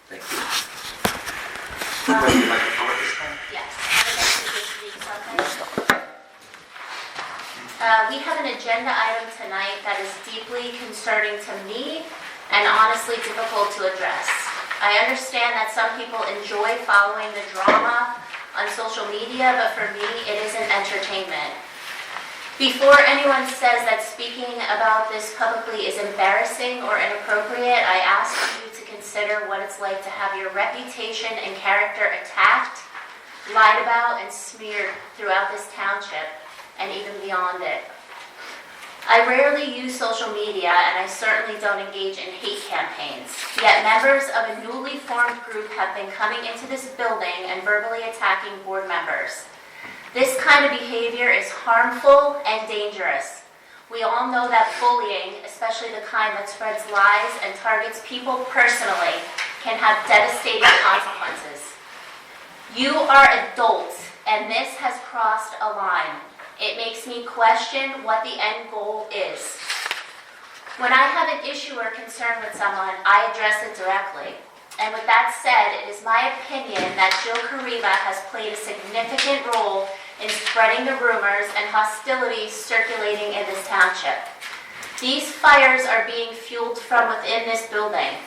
Thank you. Yes. We have an agenda item tonight that is deeply concerning to me and honestly difficult to address. I understand that some people enjoy following the drama on social media, but for me, it isn't entertainment. Before anyone says that speaking about this publicly is embarrassing or inappropriate, I ask you to consider what it's like to have your reputation and character attacked, lied about, and smeared throughout this township, and even beyond it. I rarely use social media, and I certainly don't engage in hate campaigns. Yet members of a newly formed group have been coming into this building and verbally attacking board members. This kind of behavior is harmful and dangerous. We all know that bullying, especially the kind that spreads lies and targets people personally, can have devastating consequences. You are adults, and this has crossed a line. It makes me question what the end goal is. When I have an issue or concern with someone, I address it directly. And with that said, it is my opinion that Jill Kariba has played a significant role in spreading the rumors and hostilities circulating in this township. These fires are being fueled from within this building.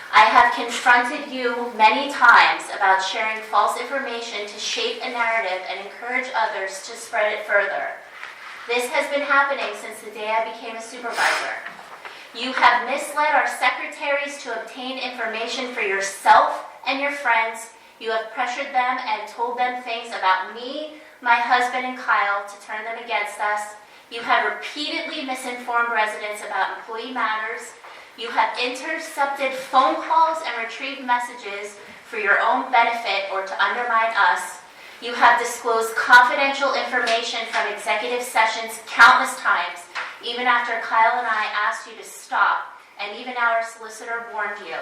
I have confronted you many times about sharing false information to shape a narrative and encourage others to spread it further. This has been happening since the day I became a supervisor. You have misled our secretaries to obtain information for yourself and your friends. You have pressured them and told them things about me, my husband, and Kyle to turn them against us. You have repeatedly misinformed residents about employee matters. You have intercepted phone calls and retrieved messages for your own benefit or to undermine us. You have disclosed confidential information from executive sessions countless times, even after Kyle and I asked you to stop, and even our solicitor warned you.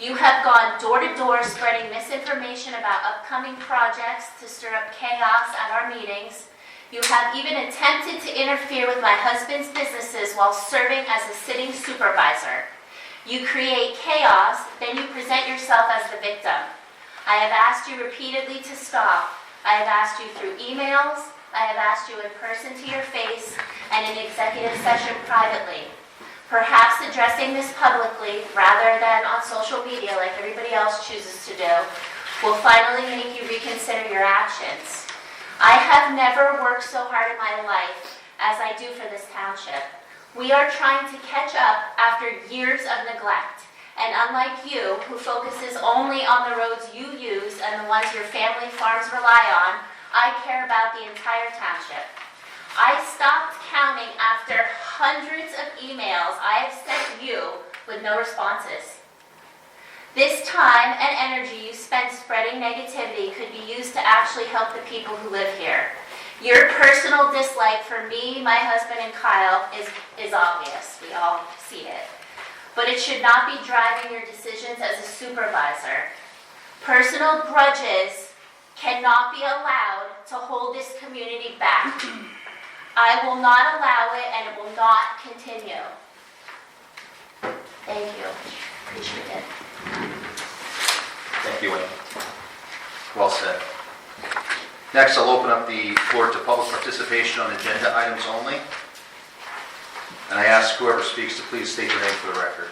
You have gone door to door spreading misinformation about upcoming projects to stir up chaos at our meetings. You have even attempted to interfere with my husband's businesses while serving as a sitting supervisor. You create chaos, then you present yourself as the victim. I have asked you repeatedly to stop. I have asked you through emails. I have asked you in person to your face and in executive session privately. Perhaps addressing this publicly rather than on social media like everybody else chooses to do will finally make you reconsider your actions. I have never worked so hard in my life as I do for this township. We are trying to catch up after years of neglect. And unlike you, who focuses only on the roads you use and the ones your family farms rely on, I care about the entire township. I stopped counting after hundreds of emails I have sent you with no responses. This time and energy you spent spreading negativity could be used to actually help the people who live here. Your personal dislike for me, my husband, and Kyle is obvious. We all see it. But it should not be driving your decisions as a supervisor. Personal grudges cannot be allowed to hold this community back. I will not allow it, and it will not continue. Thank you. Appreciate it. Thank you, Wayne. Well said. Next, I'll open up the floor to public participation on agenda items only. And I ask whoever speaks to please state your name for the record.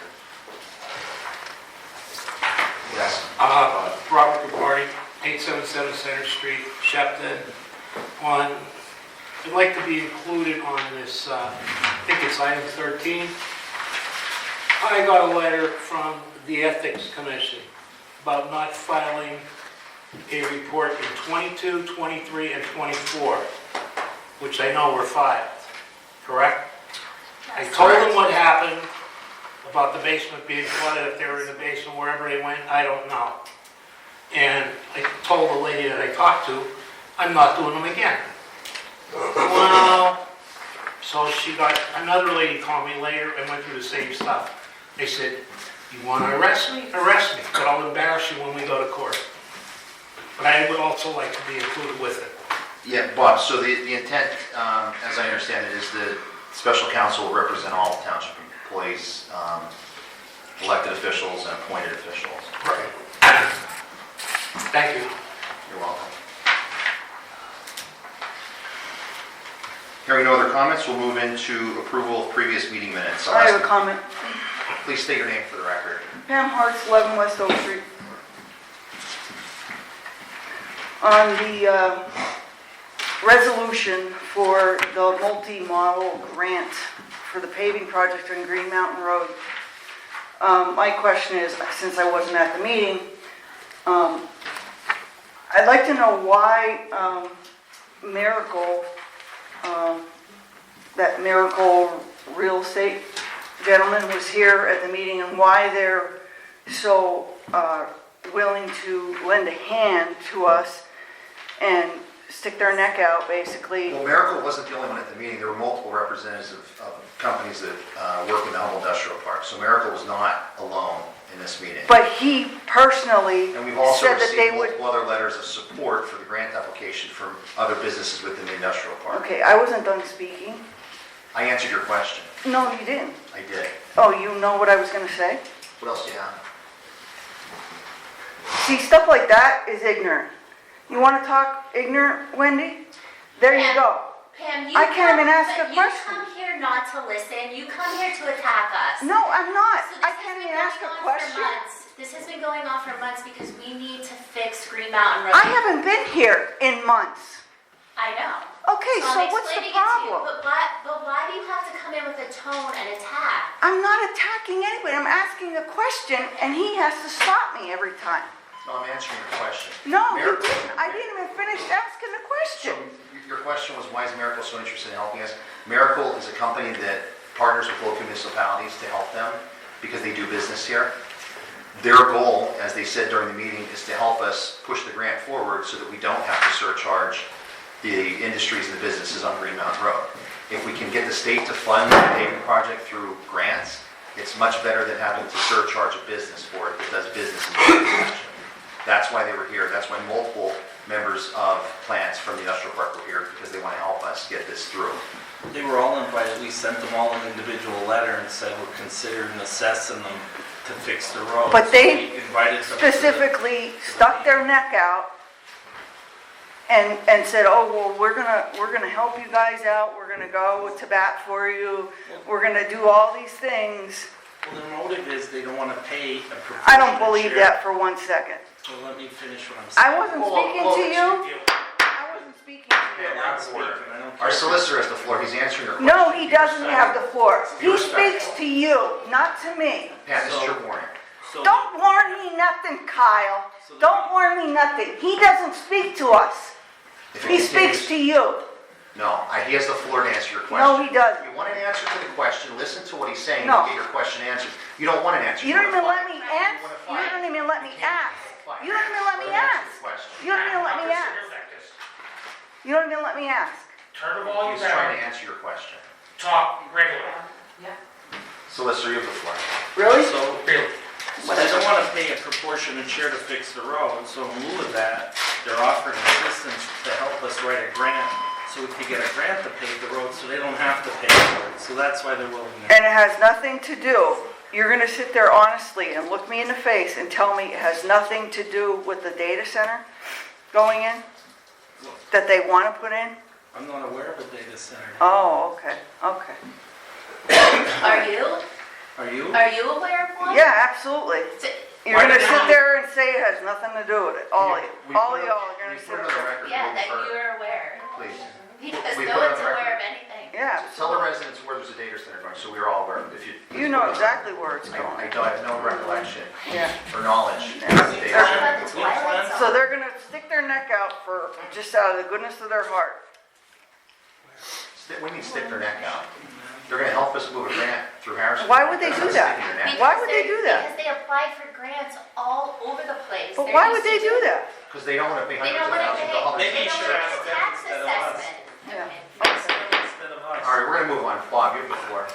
Yes. Robert Gabarty, 877 Center Street, Shepton. I'd like to be included on this, I think it's item 13. I got a letter from the Ethics Commission about not filing a report in 22, 23, and 24, which I know were filed, correct? I told them what happened about the basement being flooded, if they were in the basement, wherever they went, I don't know. And I told the lady that I talked to, I'm not doing them again. Well, so she got, another lady called me later and went through the same stuff. They said, you want to arrest me? Arrest me, but I'll embarrass you when we go to court. But I would also like to be included with it. Yeah, Bob, so the intent, as I understand it, is the special counsel will represent all township employees, elected officials and appointed officials. Right. Thank you. You're welcome. Hearing no other comments, we'll move into approval of previous meeting minutes. I'll I ask have a you- comment. Please state your name for the record. Pam Hart's, 11 West Oak Street. On the resolution for the multi-model grant for the paving project on Green Mountain Road, my question is, since I wasn't at the meeting, I'd like to know why Miracle, that Miracle Real Estate gentleman was here at the meeting, and why they're so willing to lend a hand to us and stick their neck out, basically. Well, Miracle wasn't the only one at the meeting. There were multiple representatives of companies that work in the Humboldt Industrial Park. So Miracle was not alone in this meeting. But he personally And we've also said that they received would... multiple other letters of support for the grant application from other businesses within the industrial park. Okay, I wasn't done speaking. I answered your question. No, you didn't. I did. Oh, you know what I was gonna say? What else do you have? See, stuff like that is ignorant. You wanna talk ignorant, Wendy? There you go. Pam, I can't even ask a but question. You come here not to listen. You come here to attack us. No, I'm not. So I can't even ask a question. This has been going on for months because we need to fix Green Mountain Road. I haven't been here in months. I know. Okay, So so I'm what's the explaining it to you, problem? but why do you have to come in with a tone and attack? I'm not attacking anybody. I'm asking a question, and he has to stop me every time. No, I'm answering your question. No, you Miracle- didn't. I didn't even finish asking the So question. your question was, why is Miracle so interested in helping us? Miracle is a company that partners with local municipalities to help them because they do business here. Their goal, as they said during the meeting, is to help us push the grant forward so that we don't have to surcharge the industries and the businesses on Green Mountain Road. If we can get the state to fund the paving project through grants, it's much better than having to surcharge a business for it that does business in the township. That's why they were here. That's why multiple members of plants from the industrial park were here, because they want to help us get this through. They were all invited. We sent them all an individual letter and said we're considering assessing them to fix the road. But they So we invited them to the- Specifically stuck their neck out and said, oh, well, we're gonna help you guys out. We're gonna go to bat for you. We're gonna do all these things. Well, their motive is they don't want to pay a proportionate I don't believe share. that for 1 second. Well, let me finish what I'm I saying. wasn't Well, speaking well, to you. I wasn't speaking to Yeah, you. I'm not speaking. I don't Our care. solicitor has the floor. He's answering your question. No, he Be doesn't have respectful. the floor. Be He respectful. speaks to you, not to me. Pat, this is your warning. So- Don't warn me nothing, Kyle. So- Don't warn me nothing. He doesn't speak to us. If it He speaks to continues- you. No, he has the floor to answer your question. No, he doesn't. You want an answer to the question, listen to what he's saying, No. and get your question answered. You don't want an answer. You don't even want let to me fight. ask. wanna You fight. don't even let me You can't ask. fight. You don't even let me Let him answer ask. the question. You don't even let me ask. You don't even let me ask. Turn the volume He's trying to down. answer your question. Talk regularly. Solicitor, you have the floor. Really? So, Really. so they don't want to pay a proportionate share to fix the road, so in lieu of that, they're offering assistance to help us write a grant, so we can get a grant to pave the road, so they don't have to pay for it. So that's why they're willing to. And it has nothing to do, you're gonna sit there honestly and look me in the face and tell me it has nothing to do with the data center going in? That they wanna put in? I'm not aware of a data center. Oh, okay, okay. Are you? Are you? Are you aware of one? Yeah, absolutely. So- You're Why gonna did sit you- there and say it has nothing to do with it, all of you. We All put of it- y'all are gonna we sit put it on the there. record. Yeah, We'll that defer. you're aware. Please. Because We no put it on one's the record. aware of anything. Yeah, Tell the residents where there's a data center going, so we're all aware. If you know exactly where it's I going. don't have no recollection Yeah. or knowledge of the Yeah. data Talk center. about the Twilight Zone. So they're gonna stick their neck out for, just out of the goodness of their heart. We need to stick their neck out. They're gonna help us move a grant through Harrison. Why would they They're do not that? sticking their neck. Why would they do that? Because they applied for grants all over the place. But They're why used would they to do that? Because they don't want to pay They hundreds don't of want to thousands pay, of dollars. Maybe they you don't should want to ask pay them tax instead of us. assessment. Yeah. Okay. Instead of us. All right, we're gonna move on. Bob, you have the floor.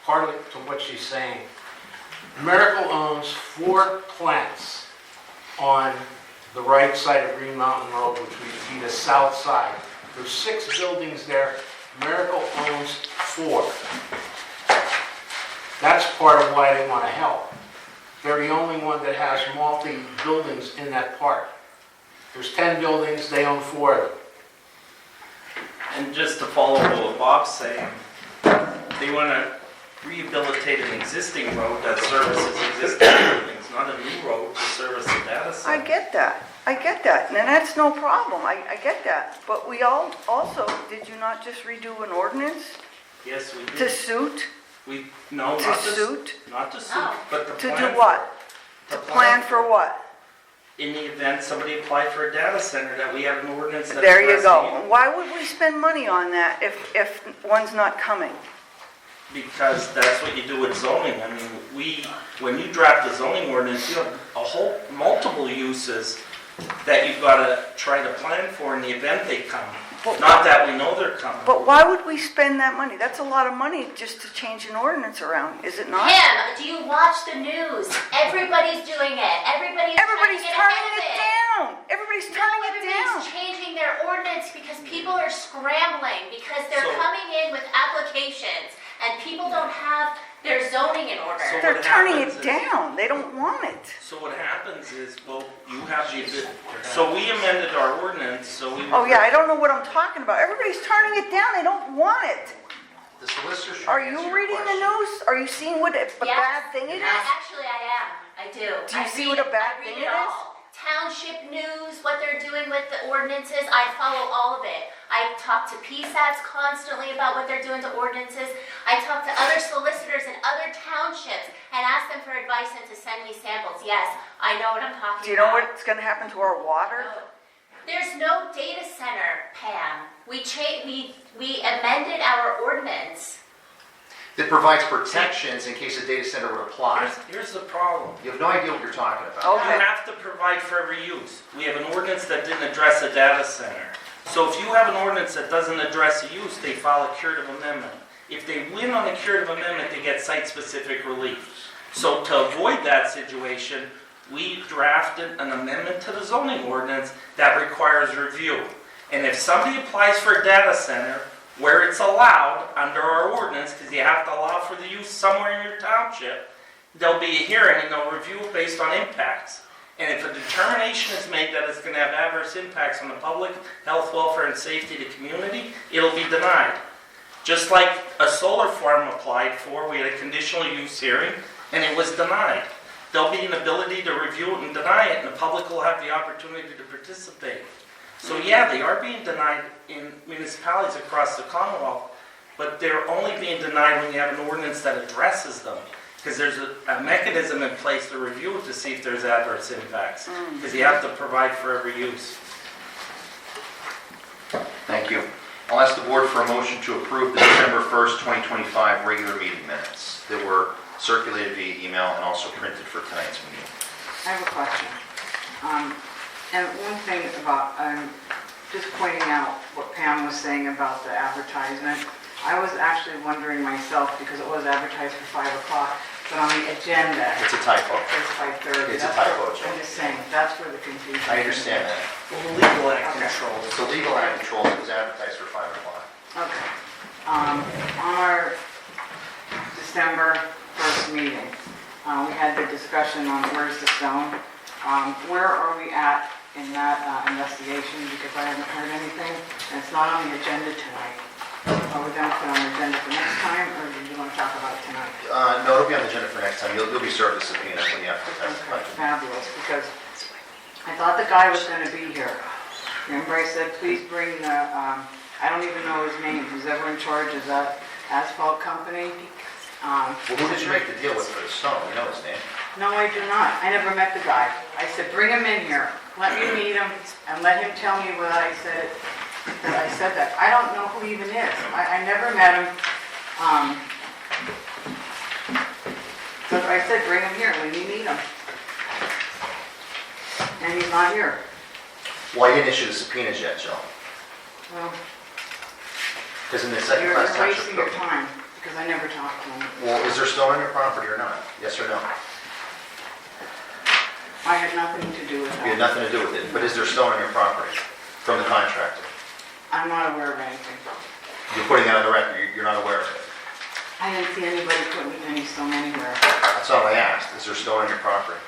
Part of it to what she's saying. Miracle owns 4 plants on the right side of Green Mountain Road, which would be the south side. There's 6 buildings there. Miracle owns 4. That's part of why they want to help. they're the only one that has multi-buildings in that park. There's 10 buildings, they own 4 of them. And just to follow up what Bob's saying, they want to rehabilitate an existing road that services existing buildings, not a new road to service a data center. I get that, and that's no problem, I get that. But we also, did you not just redo an ordinance Yes, we to did. suit? No, To not to suit? Not to suit, No. but the To plan. do what? The To plan for what? In the event somebody applied for a data center, that we have an ordinance that. There you addresses go. Why would we spend money on that if one's not coming? Because that's what you do with zoning. I mean, when you draft a zoning ordinance, you have multiple uses that you've got to try to plan for in the event they come. But- Not that we know they're coming. But why would we spend that money? That's a lot of money just to change an ordinance around, is it not? Kim, do you watch the news? Everybody's doing it. Everybody's Everybody's trying to get turning ahead of it it. down. Everybody's turning it down. Everybody's changing their ordinance because people are scrambling, because they're So- coming in with applications, and people don't have their zoning in order. So- They're what turning happens it is- down. They don't want it. So what happens is, well, you have so we amended our ordinance, so we. Oh, yeah, I don't know what I'm talking about. Everybody's turning it down. They don't want it. The solicitor should Are answer you your reading the question. news? Are you seeing what a bad thing it is? Actually, I am. I do. Do you I see read what a bad I read thing it it is? all. Township news, what they're doing with the ordinances, I follow all of it. I talk to PSATs constantly about what they're doing to ordinances. I talk to other solicitors in other townships and ask them for advice and to send me samples. Yes, I know what I'm talking about. Do you know what's going to happen to our water? There's no data center, Pam. We amended our ordinance. That provides protections in case a data center would apply. Here's the problem. You have no idea what you're talking about. Okay. You have to provide for every use. We have an ordinance that didn't address a data center. So if you have an ordinance that doesn't address a use, they file a curative amendment. If they win on the curative amendment, they get site-specific relief. So to avoid that situation, we drafted an amendment to the zoning ordinance that requires review. And if somebody applies for a data center where it's allowed under our ordinance, because you have to allow for the use somewhere in your township, there'll be a hearing and they'll review it based on impacts. And if a determination is made that it's going to have adverse impacts on the public, health, welfare, and safety of the community, it'll be denied. Just like a solar farm applied for, we had a conditional use hearing, and it was denied. There'll be an ability to review it and deny it, and the public will have the opportunity to participate. So yeah, they are being denied in municipalities across the Commonwealth, but they're only being denied when you have an ordinance that addresses them. Because there's a mechanism in place to review it to see if there's adverse impacts. Because you have to provide for every use. Thank you. I'll ask the board for a motion to approve the December 1st, 2025 regular meeting minutes that were circulated via email and also printed for tonight's meeting. I have a question. And one thing about, just pointing out what Pam was saying about the advertisement. I was actually wondering myself, because it was advertised for 5 o'clock, but on the agenda, it It's a typo. says 5:30. It's a That's where- typo, Joe. I'm just saying, that's where the confusion is. I understand that. Well, the legal act Okay. controls. It's a legal act control that was advertised for 5 o'clock. Okay. On our December 1st meeting, we had the discussion on where's the stone. Where are we at in that investigation? Because I haven't heard anything, and it's not on the agenda tonight. Are we going to put it on the agenda for next time, or do you want to talk about it tonight? No, it'll be on the agenda for next time. You'll be served a subpoena when you have to testify. Okay, fabulous, because I thought the guy was going to be here. Remember I said, please bring the, I don't even know his name, who's ever in charge of that asphalt company. Well, who did you make the deal with for the stone? You know his name. No, I do not. I never met the guy. I said, bring him in here. Let me meet him and let him tell me what I said, that I said that. I don't know who he even is. I never met him. But I said, bring him here. Let me meet him. And he's not here. Well, you didn't issue the subpoenas yet, Joe. Well, Because in the second you're class township wasting your code. time because I never talked to him. Well, is there stone on your property or not? Yes or no? I had nothing to do with You had that. nothing to do with it. But is there stone on your property from the contractor? I'm not aware of anything. You're putting that on the record. You're not aware of it. I didn't see anybody putting any stone anywhere. That's all I asked. Is there stone on your property?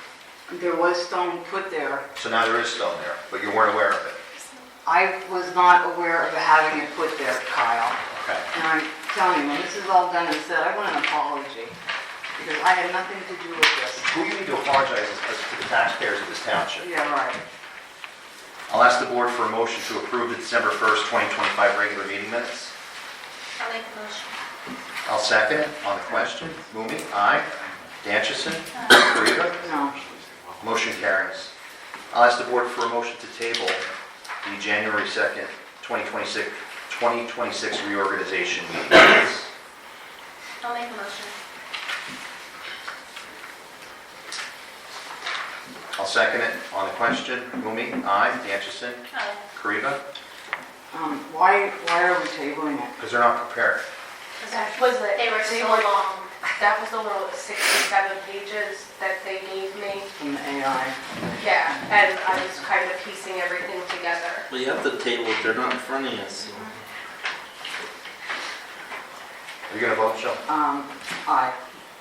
There was stone put there. So now there is stone there, but you weren't aware of it. I was not aware of having it put there, Kyle. Okay. And I'm telling you, when this is all done and said, I want an apology, because I had nothing to do with this. Who you need to apologize to the taxpayers of this township. Yeah, right. I'll ask the board for a motion to approve the December 1st, 2025 regular meeting minutes. I'll make the motion. I'll second it. On the question, Mumi, aye. Danchison, Kariba, No. motion carries. I'll ask the board for a motion to table the January 2nd, 2026 reorganization meeting minutes. I'll make a motion. I'll second it. On the question, Mumi, aye. Danchison, Aye. Kariba, Why are we tabling it? because they're not prepared. Was it? They were so They were- long. That was the little 67 pages that they gave me. From the AI? Yeah, and I was kind of piecing everything together. Well, you have the table, they're not in front of you, so. Are you going to vote, Jill? Aye.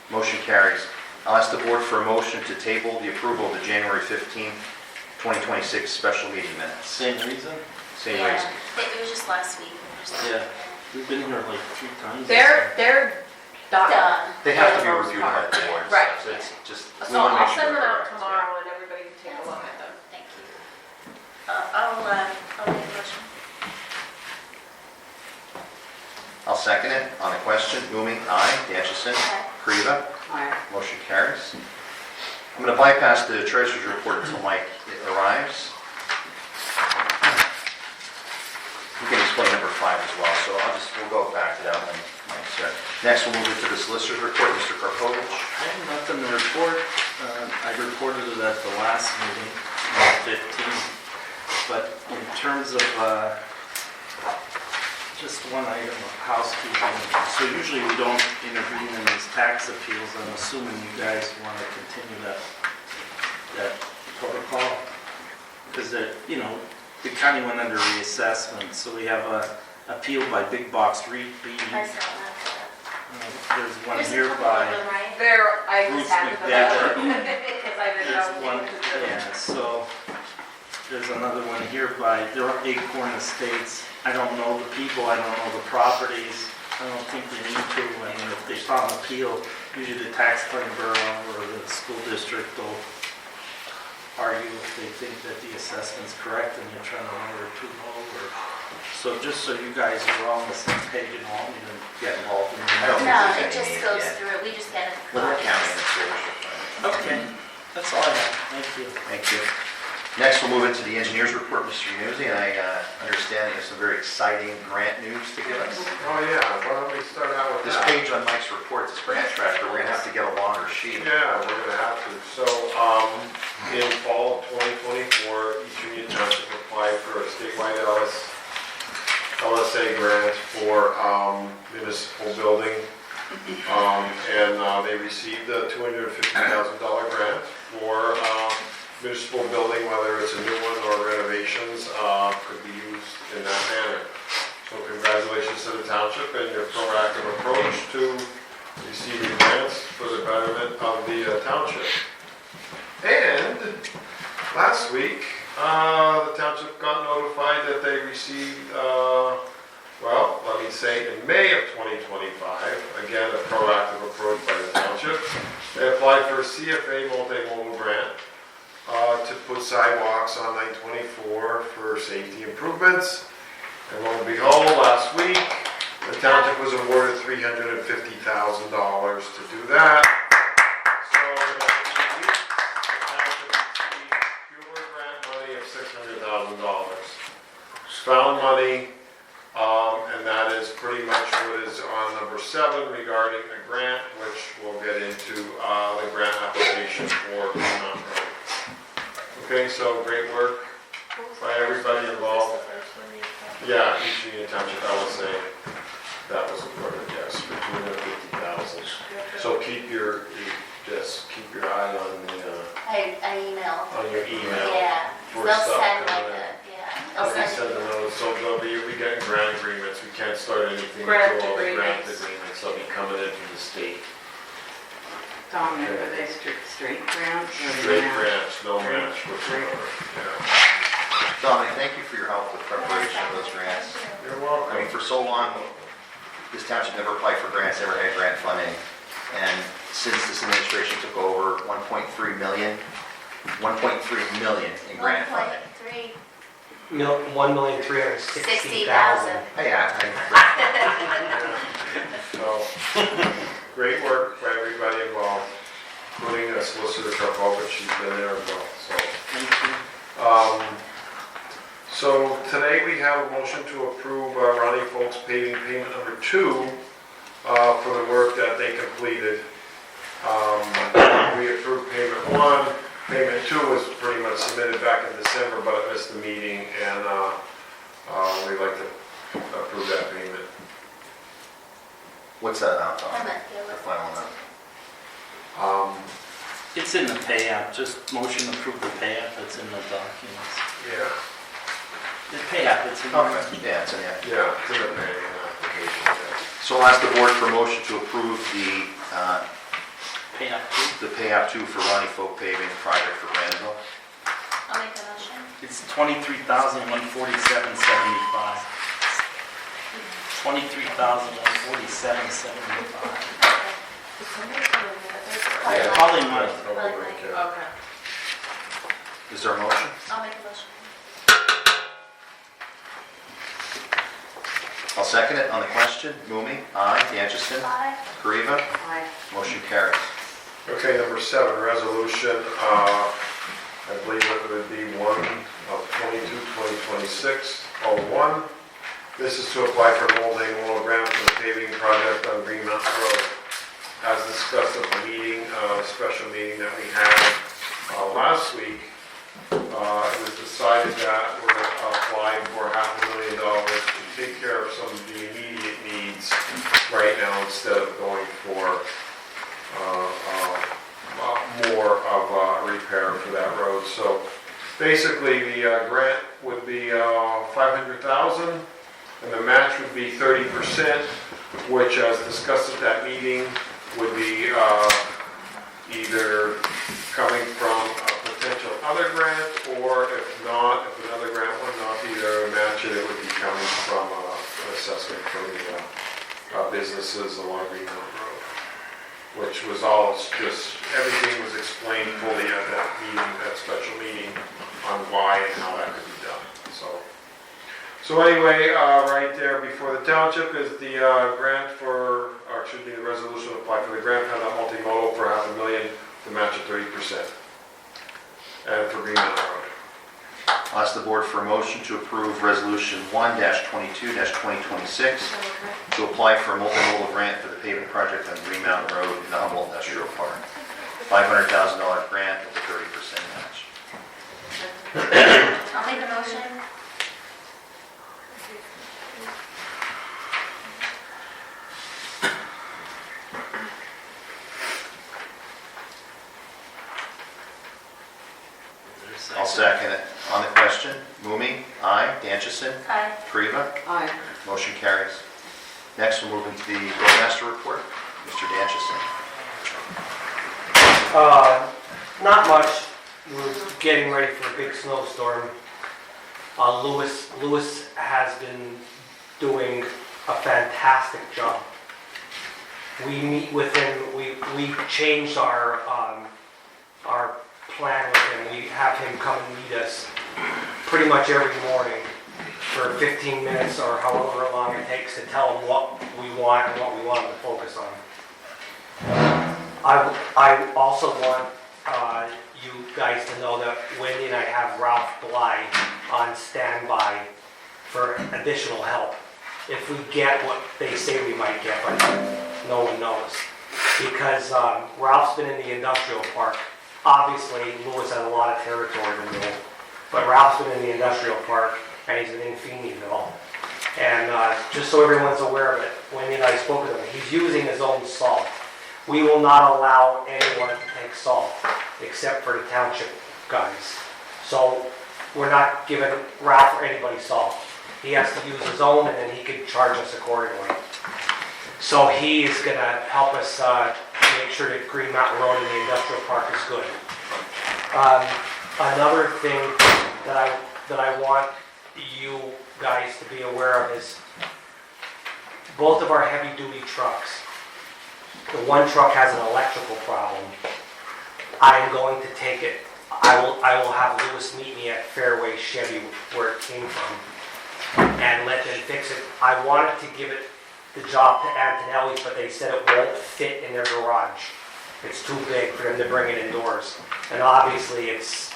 Motion carries. I'll ask the board for a motion to table the approval of the January 15th, 2026 special meeting minutes. Same reason? Same Yeah. reason. It was just last week. Yeah. We've been here like 3 times. They're done. Done. They have to For be the most reviewed part. by the board. Right. So it's just, we So want to make I'll sure send them they're out correct, tomorrow and everybody can take a look at them. Thank you. I'll make a motion. I'll second it. On the question, Mumi, aye. Danchison, Aye. Kariba, Aye. motion carries. I'm going to bypass the treasurer's report until Mike arrives. You can explain number 5 as well, so we'll go back to that when Mike's here. Next, we'll move into the solicitor's report, Mr. Karpovich. I have nothing to report. I reported it at the last meeting, on the 15th. But in terms of just one item of housekeeping, so usually we don't intervene in these tax appeals. I'm assuming you guys want to continue that protocol. Because the county went under reassessment, so we have a appeal by Big Box REIT B. I saw that. There's one There's a here couple of by them, right? I Bruce just added them McDevitt. because I didn't There's know. one, yeah, so there's another one here by, there are Acorn Estates. I don't know the people, I don't know the properties. I don't think we need to. I mean, if they file an appeal, usually the tax claim bureau or the school district will argue if they think that the assessment's correct and you're trying to lower it too low or, so just so you guys are all on the same page and want me to get involved in I don't it. think No, there's it any just need goes yet. through, we just get it. With the county and the treasurer's. Okay, that's all I have. Thank you. Thank you. Next, we'll move into the engineer's report, Mr. Yanuzzi, and I understand you have some very exciting grant news to give us. Oh, yeah, why don't we start out with This that? page on Mike's report, this grant tracker, we're gonna have to get a longer sheet. Yeah, we're gonna have to. So, in fall of 2024, each Union Township applied for a statewide LSA grant for municipal building. And they received a $250,000 grant for municipal building, whether it's a new one or renovations, could be used in that manner. So congratulations to the township and your proactive approach to receiving grants for the betterment of the township. And last week, the township got notified that they received, in May of 2025, again, a proactive approach by the township. They applied for a CFA multimodal grant to put sidewalks on 924 for safety improvements. And lo and behold, last week, the township was awarded $350,000 to do that. So in a few weeks, the township received pure grant money of $600,000. Found money, and that is pretty much what is on number 7 regarding a grant, which we'll get into the grant application for Vermont Road. Okay, so great work by everybody involved. Yeah, each Union Township LSA, that was awarded, yes, for $250,000. So keep your eye on the, I email. on your email. Yeah, for they'll stuff send coming like in. a, yeah, So they Okay. send a notice, so they'll be getting grant agreements, we can't start anything Grant until all the grant agreements. agreements, they'll be coming in from the state. Dominic, are they straight grants or are they Straight match? grants, no Straight. match whatsoever, yeah. Dominic, thank you for your help with preparation of those grants. You're I welcome. mean, for so long, this township never applied for grants, never had grant funding. And since this administration took over, 1.3 million in grant funding. 1.3. 1,360,000. Hey, So, great work by everybody involved, including Solicitor Karpovic, she's been there as well, so. Thank you. So today we have a motion to approve Ronnie Folks paving payment number 2 for the work that they completed. We approved payment 1, payment 2 was pretty much submitted back in December, but it missed the meeting, and we'd like to approve that payment. What's that amount, Tom? I'm not here The with final amount. It's in the pay app, just motion to approve the pay app that's in the documents. Yeah, The pay app, it's in Okay, the... yeah, it's in there. yeah, it's in the paying application, yeah. So I'll ask the board for a motion to approve the Pay app too. pay app 2 for Ronnie Folk paving project for Granville. I'll make a motion. It's $23,147.75. $23,147.75. Probably mine. Probably mine. Okay. Is there a motion? I'll make a motion. I'll second it on the question. Mumi, aye. DeAngeson, Aye. Kariva, Aye. motion carries. Okay, number 7, resolution, I believe it would be 1/22/2026-01. This is to apply for a multi-annual grant for the paving project on Green Mountain Road. As discussed at the meeting, special meeting that we had last week, it was decided that we're going to apply for $500,000 to take care of some of the immediate needs right now instead of going for more of a repair for that road. So basically, the grant would be $500,000, and the match would be 30%, which, as discussed at that meeting, would be either coming from a potential other grant, or if not, if another grant would not be there to match it, it would be coming from an assessment from the businesses along Green Mountain Road. Which was all, just, everything was explained fully at that meeting, that special meeting, on why and how that could be done, so anyway, right there before the township is the grant for, or excuse me, the resolution to apply for the grant for that multimodal for $500,000 to match at 30%. And for Green Mountain Road. I'll ask the board for a motion to approve resolution 1-22-2026 to apply for a multimodal grant for the paving project on Green Mountain Road in the Humboldt Industrial Park. $500,000 grant with a 30% match. I'll make a motion. I'll second it. On the question, Mumi, aye. DeAngeson, Aye. Kariva, Aye. motion carries. Next, we'll move into the roadmaster report. Mr. DeAngeson. Not much. We're getting ready for a big snowstorm. Lewis has been doing a fantastic job. We meet with him, we changed our plan with him. We have him come and meet us pretty much every morning for 15 minutes or however long it takes to tell him what we want and what we want him to focus on. I also want you guys to know that Wendy and I have Ralph Bly on standby for additional help. If we get what they say we might get, but no one knows. Because Ralph's been in the industrial park. Obviously, Lewis has a lot of territory to move, but Ralph's been in the industrial park, and he's in Feeneyville. And just so everyone's aware of it, Wendy and I spoke with him, he's using his own salt. We will not allow anyone to take salt, except for the township guys. So we're not giving Ralph or anybody salt. He has to use his own, and then he can charge us accordingly. So he is gonna help us make sure that Green Mountain Road and the industrial park is good. Another thing that I want you guys to be aware of is both of our heavy-duty trucks. The one truck has an electrical problem. I am going to take it. I will have Lewis meet me at Fairway Chevy where it came from and let them fix it. I wanted to give it the job to Antonelli's, but they said it won't fit in their garage. It's too big for them to bring it indoors. And obviously it's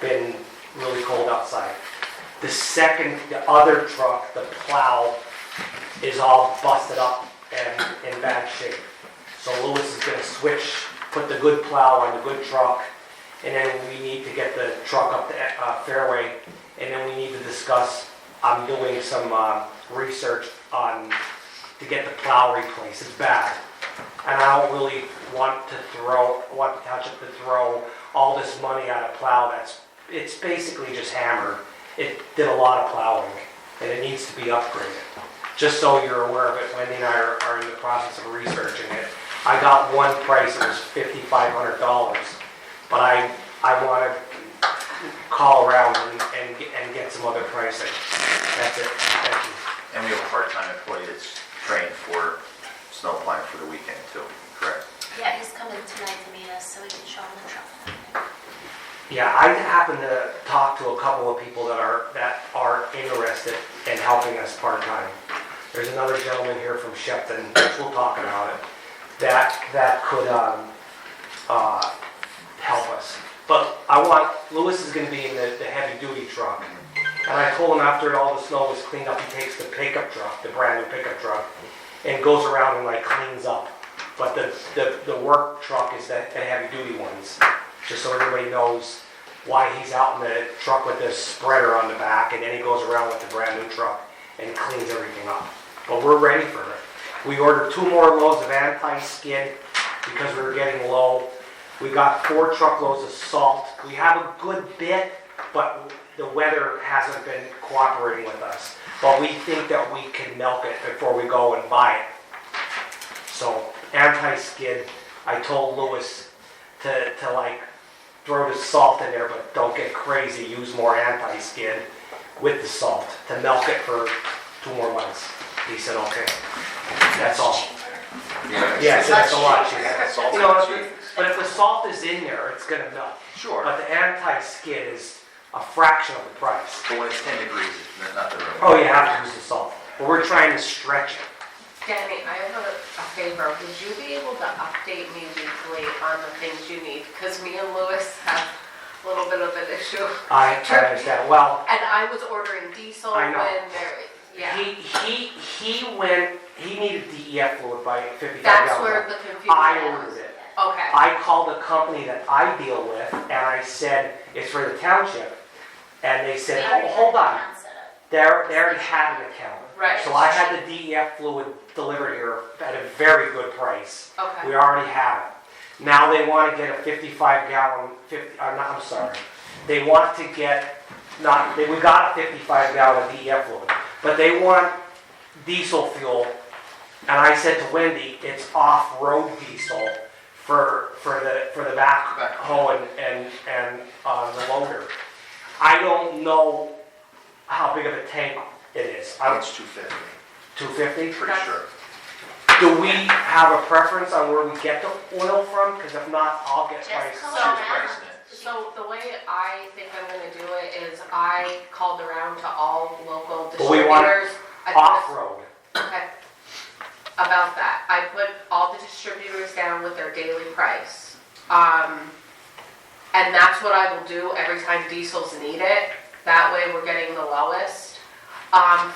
been really cold outside. The other truck, the plow, is all busted up and in bad shape. So Lewis is gonna put the good plow on the good truck, and then we need to get the truck up to Fairway, and then we need to discuss, I'm doing some research to get the plow replaced. It's bad. And I don't really want the township to throw all this money at a plow it's basically just hammered. It did a lot of plowing, and it needs to be upgraded. Just so you're aware of it, Wendy and I are in the process of researching it. I got one price, it was $5,500, but I want to call around and get some other pricing. That's it. Thank you. And we have a part-time employee that's trained for snow plowing for the weekend too, correct? Yeah, he's coming tonight to meet us so we can show him the truck. Yeah, I happen to talk to a couple of people that are interested in helping us part-time. There's another gentleman here from Shepton, which we'll talk about it, that could help us. But Lewis is gonna be in the heavy-duty truck. And I told him after all the snow was cleaned up, he takes the pickup truck, the brand new pickup truck, and goes around and like cleans up. But the work truck is the heavy-duty ones. Just so everybody knows why he's out in the truck with this spreader on the back, and then he goes around with the brand new truck and cleans everything up. But we're ready for it. We ordered 2 more loads of anti-skid because we were getting low. We got 4 truckloads of salt. We have a good bit, but the weather hasn't been cooperating with us. But we think that we can milk it before we go and buy it. So anti-skid, I told Lewis to like throw the salt in there, but don't get crazy. Use more anti-skid with the salt to milk it for 2 more months. He said, okay. That's all. Yeah, so that's a lot cheaper. You know, but if the salt is in there, it's gonna melt. Sure. But the anti-skid is a fraction of the price. But when it's 10 degrees, it's not the room. Oh, you have to use the salt. But we're trying to stretch it. Danny, I have a favor. Would you be able to update me weekly on the things you need? Because me and Lewis have a little bit of an issue. I understand. Well, And I was ordering diesel I know. when there, yeah. he needed DEF fluid by 55 That's gallons. where the confusion I is. ordered it. Okay. I called the company that I deal with, and I said, it's for the township. And they said, oh, hold on. They already had an account. Right. So I had the DEF fluid delivered here at a very good price. Okay. We already have it. Now they want to get a 55 gallon, I'm sorry. They want to get, we got a 55 gallon DEF fluid, but they want diesel fuel. And I said to Wendy, it's off-road diesel for the backhoe and the loader. I don't know how big of a tank it is. I think it's 250, 250? pretty sure. Do we have a preference on where we get the oil from? Because if not, I'll get Just prices. call She was pricing it. So the way I think I'm gonna do it is I called around to all local But we want distributors. I put- Off-road. Okay. About that, I put all the distributors down with their daily price. And that's what I will do every time diesel's needed. That way we're getting the lowest.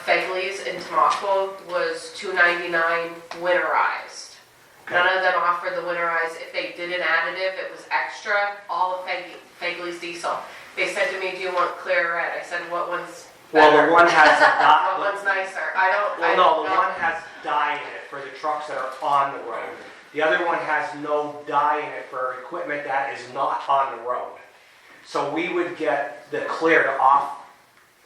Fegley's in Tomaco was $2.99 winterized. None of them offered the winterized. If they did an additive, it was extra, all of Fegley's diesel. They said to me, do you want clear or red? I said, what one's Well, better? the one has a What dye. one's nicer? I don't Well, know. no, the one has dye in it for the trucks that are on the road. The other one has no dye in it for equipment that is not on the road. So we would get the clear to off.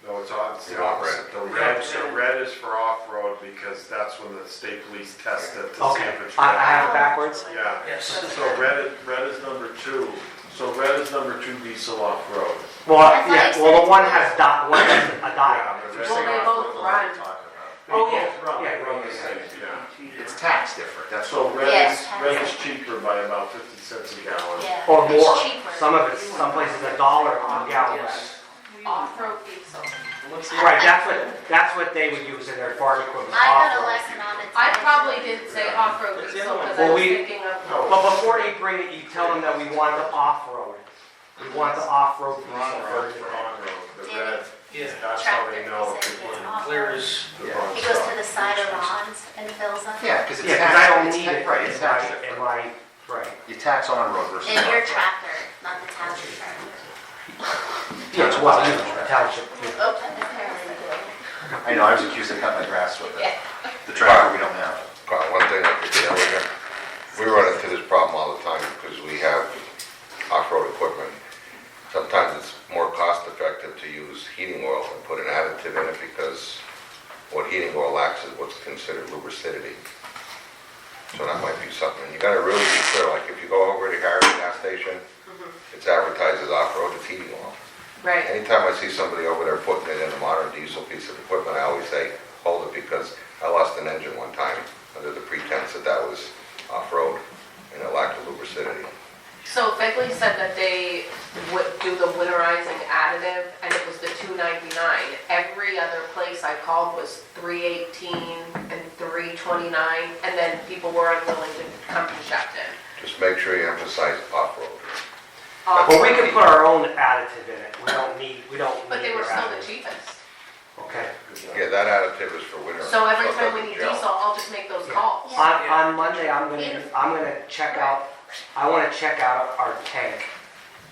No, it's on, it's the You want opposite. The red is for off-road because that's when the state police test it to see Okay, if it's I red. have it backwards? Yeah, Yes. so red is number 2. So red is number 2 diesel off-road. Well, I thought yeah, you well, said the one it has one has a Yeah, dial. but Well, they both run. Oh, yeah, Run, yeah, run the yeah, same, yeah. It's taxed different, that's So all. red Yes, is, tax red it. is cheaper by about 50 cents a gallon. Yeah. Or it's more. cheaper. Some of it's, some places $1 a gallon. Off-road diesel. Right, that's what they would use in their farm equipment. I got a off-road. lesson on it. I today. probably didn't say off-road What's the diesel other one? because I Well, was we- thinking of. But before they bring it, you tell them that we want the off-road. We want the off-road diesel On-road, version. on-road, the Did red, Yeah. that's how they Tractor, know he if said they he put gets off. Clear is, the Yeah. wrong He goes to stuff. the side of lawns and fills them. Yeah, because it's Yeah, taxed. because I don't it's need taxed- it Right, it's taxed. in my, right. You tax on-road versus In your off-road. tractor, not the township tractor. Yeah, well, you know, township. yeah. Oh, apparently you do. I know, I was accused of cutting my grass with it. Yeah. The tractor we don't have. One thing I could tell you, we run into this problem all the time because we have off-road equipment. Sometimes it's more cost-effective to use heating oil and put an additive in it because what heating oil lacks is what's considered lubricity. So that might be something. You gotta really be clear, like if you go over to Harris gas station, it's advertised as off-road, it's heating oil. Right. Anytime I see somebody over there putting it in a modern diesel piece of equipment, I always say, hold it, because I lost an engine one time under the pretense that that was off-road, and it lacked the lubricity. So Begley said that they would do the winterizing additive, and it was the $2.99. Every other place I called was $3.18 and $3.29, and then people were unwilling to come to Shepton. Just make sure you emphasize off-road. Well, we can put our own additive in it. We don't need But they their were still the additive. cheapest. Okay. Yeah, that additive is for winter. So every it time we doesn't need gel. diesel, I'll just make those Yeah. calls. On Monday, I'm gonna check out, I wanna check out our tank.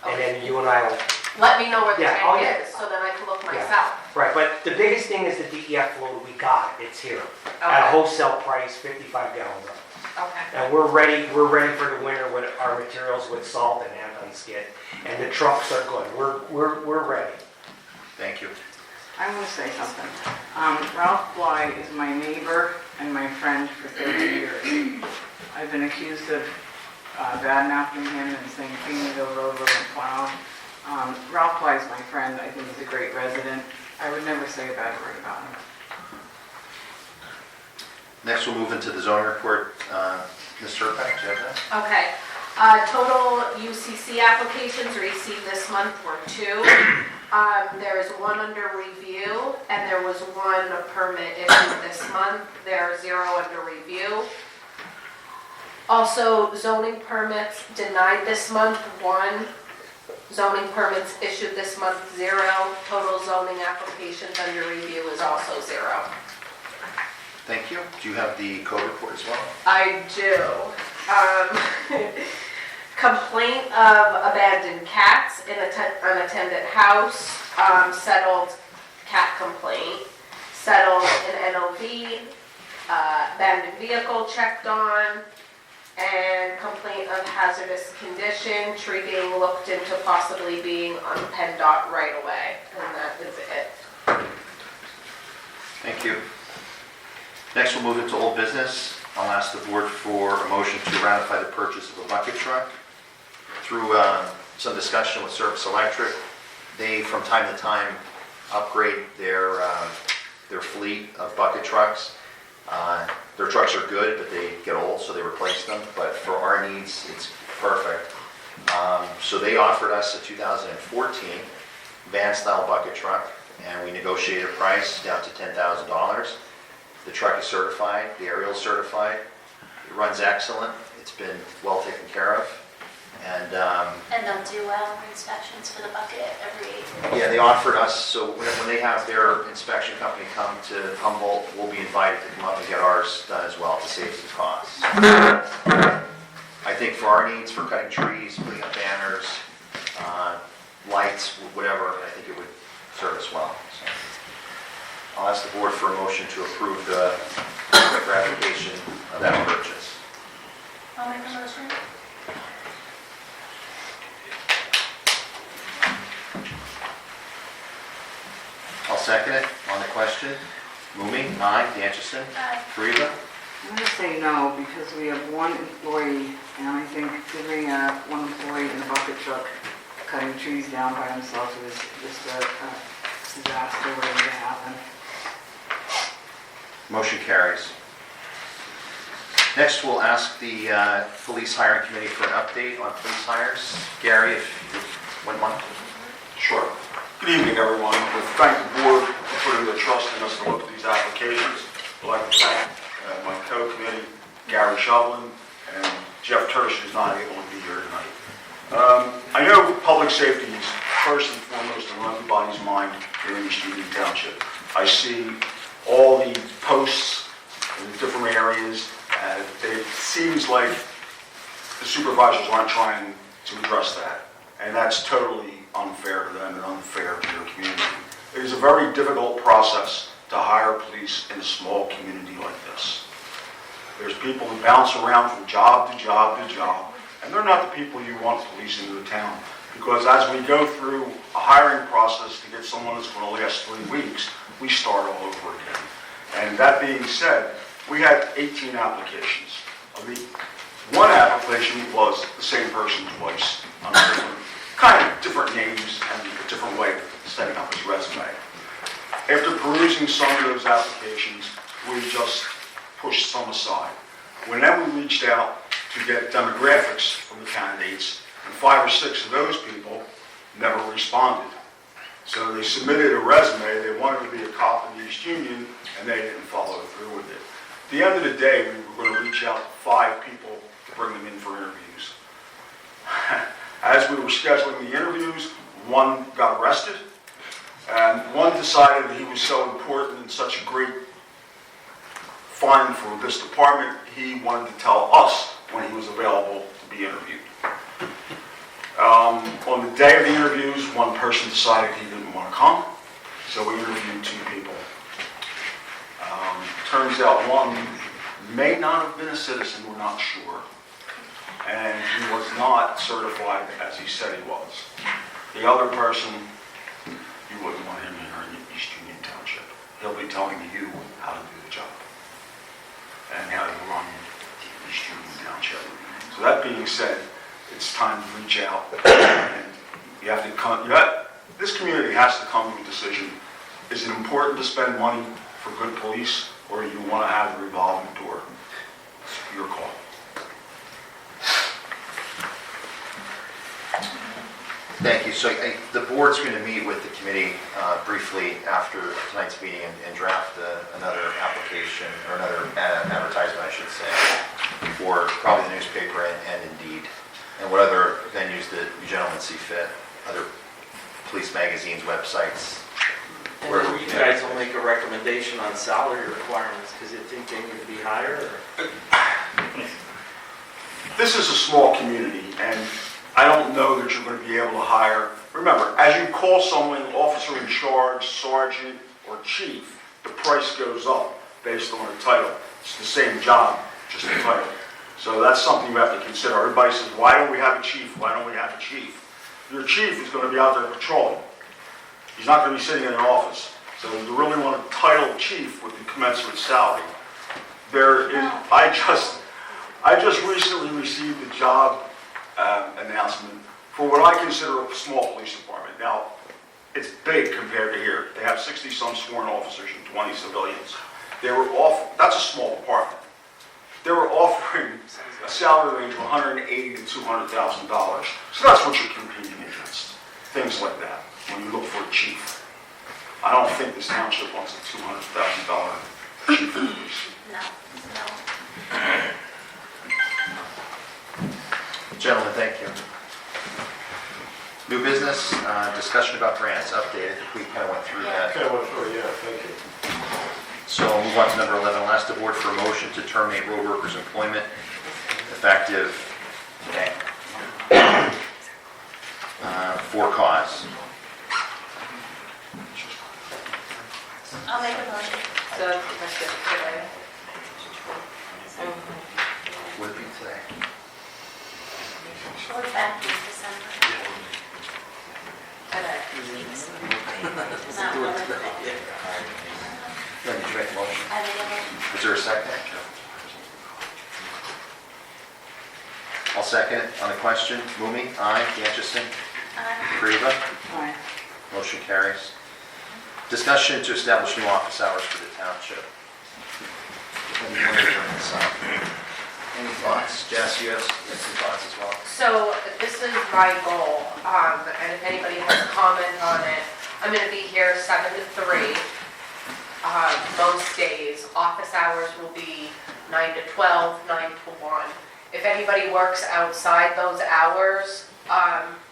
And then you and I will, Let me know where the Yeah, oh, tank yeah. is, so then I can look Yeah. myself. right, but the biggest thing is the DEF load, we got it, it's here. At a Okay. wholesale price, 55 gallons. Okay. And we're ready for the winter with our materials with salt and anti-skid. And the trucks are good, we're ready. Thank you. I want to say something. Ralph Bly is my neighbor and my friend for 30 years. I've been accused of bad-mouthing him and saying Phoenixville Road wasn't plowed. Ralph Bly is my friend. I think he's a great resident. I would never say a bad word about him. Next, we'll move into the zoning report. Ms. Turpak, do you have that? Okay. Total UCC applications received this month were 2. There is 1 under review, and there was 1 permit issued this month. There are 0 under review. Also, zoning permits denied this month, 1. Zoning permits issued this month, 0. Total zoning applications under review is also 0. Thank you. Do you have the code report as well? I do. Complaint of abandoned cats in unattended house, settled cat complaint, settled an NOV, abandoned vehicle checked on, and complaint of hazardous condition, tree being looked into possibly being on PennDOT right away, and that is it. Thank you. Next, we'll move into old business. I'll ask the board for a motion to ratify the purchase of a bucket truck. Through some discussion with Service Electric, they, from time to time, upgrade their fleet of bucket trucks. Their trucks are good, but they get old, so they replace them. But for our needs, it's perfect. So they offered us a 2014 van-style bucket truck, and we negotiated a price down to $10,000. The truck is certified, the aerial is certified, it runs excellent, it's been well taken care of, and they'll do inspections for the bucket every. yeah, they offered us, so when they have their inspection company come to Humboldt, we'll be invited to come up and get ours done as well to save some costs. I think for our needs, for cutting trees, putting up banners, lights, whatever, I think it would serve us well. So I'll ask the board for a motion to approve the ratification of that purchase. I'll make a motion. second it on the question. Mumi, aye. DeAngeson? Aye. Kariba? I'm gonna say no, because we have one employee, and I think giving one employee in a bucket truck cutting trees down by himself is just a disaster waiting to happen. Motion carries. Next, we'll ask the police hiring committee for an update on police hires. Gary, if you wouldn't mind. Sure. Good evening, everyone. We thank the board for putting the trust in us to look at these applications. I'd like to thank my co-committee, Gary Shovlin, and Jeff Tursch, who's not able to be here tonight. I know public safety is first and foremost on everybody's mind here in East Union Township. I see all the posts in different areas, and it seems like the supervisors aren't trying to address that. And that's totally unfair to them and unfair to their community. It is a very difficult process to hire police in a small community like this. There's people who bounce around from job to job to job, and they're not the people you want policing the town. Because as we go through a hiring process to get someone that's going to last 3 weeks, we start all over again. And that being said, we had 18 applications. One application was the same person twice, on different names and a different way of setting up his resume. After perusing some of those applications, we just pushed some aside. When then we reached out to get demographics from the candidates, and 5 or 6 of those people never responded. So they submitted a resume, they wanted to be a cop in East Union, and they didn't follow through with it. At the end of the day, we were going to reach out to 5 people to bring them in for interviews. As we were scheduling the interviews, one got arrested, and one decided that he was so important and such a great find for this department, he wanted to tell us when he was available to be interviewed. On the day of the interviews, one person decided he didn't want to come, so we interviewed 2 people. Turns out one may not have been a citizen, we're not sure, and he was not certified as he said he was. The other person, you wouldn't want him here in East Union Township. He'll be telling you how to do the job and how to run East Union Township. So that being said, it's time to reach out, and you have to come. This community has to come to a decision. Is it important to spend money for good police, or do you want to have a revolving door? It's your call. Thank you. So the board's going to meet with the committee briefly after tonight's meeting and draft another application, or another advertisement, I should say, for probably the newspaper and Indeed, and what other venues that you gentlemen see fit, other police magazines, websites. And you guys will make a recommendation on salary requirements because you think they need to be higher? This is a small community, and I don't know that you're going to be able to hire. Remember, as you call someone officer in charge, sergeant, or chief, the price goes up based on the title. It's the same job, just the title. So that's something you have to consider. Everybody says, why don't we have a chief? Why don't we have a chief? Your chief is going to be out there patrolling. He's not going to be sitting in an office. So you really want to title chief with the commensurate salary. I just recently received a job announcement for what I consider a small police department. Now, it's big compared to here. They have 60-some sworn officers and 20 civilians. That's a small department. They were offering a salary range of $180,000 to $200,000. So that's what you're competing against. Things like that, when you look for a chief. I don't think this township wants a $200,000 chief of police. No. Gentlemen, thank you. New business, discussion about grants, update. I think we kind of went through that. Yeah, thank you. So we'll move on to number 11. I'll ask the board for a motion to terminate road workers' employment effective today for cause. I'll make a motion. So, that's it, today. Would it be today? We're back in December. Today. Not really. Lynn, did you make a motion? I made a motion. Is there a second? I'll second it. On the question, Mumi, aye. Danchison, Kariba, Aye. motion carries. Discussion to establish new office hours for the township. Any thoughts? Jess, you have some thoughts as well? So this is my goal, and if anybody has a comment on it, I'm gonna be here 7 to 3. Most days, office hours will be 9 to 12, 9 to 1. If anybody works outside those hours,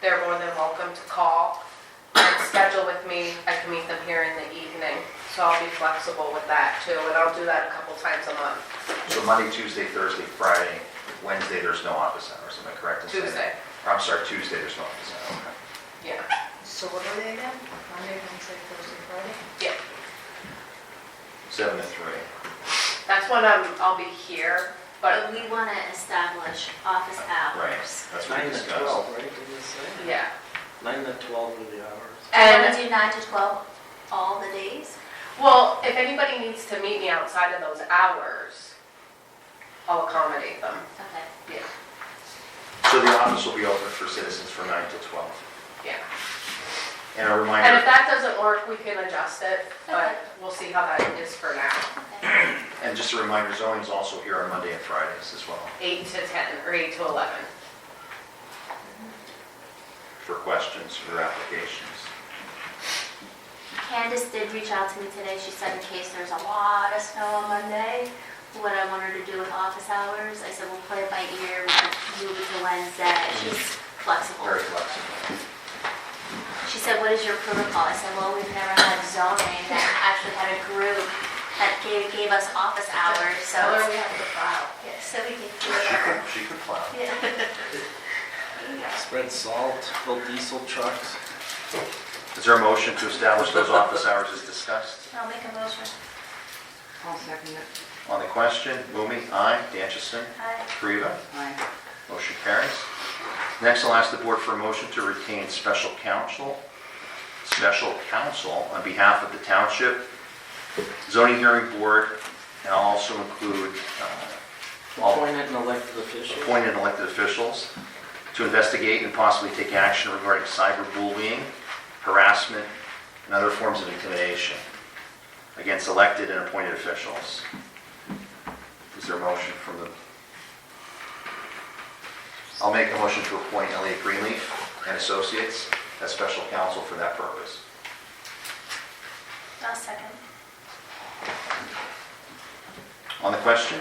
they're more than welcome to call and schedule with me. I can meet them here in the evening, so I'll be flexible with that too, and I'll do that a couple times a month. So Monday, Tuesday, Thursday, Friday, Wednesday, there's no office hours, am I correct in saying? Tuesday, I'm sorry, Tuesday, there's no office hours. Okay. yeah. So what are they again? Monday, Wednesday, Thursday, Friday? Yeah, 7 to 3. that's when I'll be here, but But we want to establish office Right, hours. that's what we 9 to discussed. 12, right, did you say? yeah. 9 to 12 are the hours. Do you want And, to do 9 to 12 all the days? well, if anybody needs to meet me outside of those hours, I'll accommodate them. Okay. Yeah, So the office will be open for citizens from 9 to 12. yeah. And a And if reminder, that doesn't work, we can adjust it, Okay. but we'll see how that is for now. Okay. and just a reminder, zoning's also here on Monday and Fridays as well 8 to 10, or 8 to 11. for questions, for applications. Candace did reach out to me today. She said in case there's a lot of snow on Monday, what I want her to do with office hours. I said, we'll play it by ear, we can move it to Wednesday. She's flexible. Very flexible. She said, what is your protocol? I said, well, we've never had zoning that actually had a group that gave us office hours, so. Tell her we have to file. Yeah, so we can do She could plow. Yeah. Spread salt, build diesel trucks. Is there a motion to establish those office hours as discussed? I'll make a motion. I'll second it. On the question, Mumi, aye. Danchison, Aye. Kariba, Aye. motion carries. Next, I'll ask the board for a motion to retain special counsel on behalf of the township, zoning hearing board, and I'll also include all Appointed and elected officials. appointed elected officials to investigate and possibly take action regarding cyberbullying, harassment, and other forms of intimidation against elected and appointed officials. Is there a motion from the... I'll make a motion to appoint Elliot Greenleaf and Associates as special counsel for that purpose. I'll second. On the question,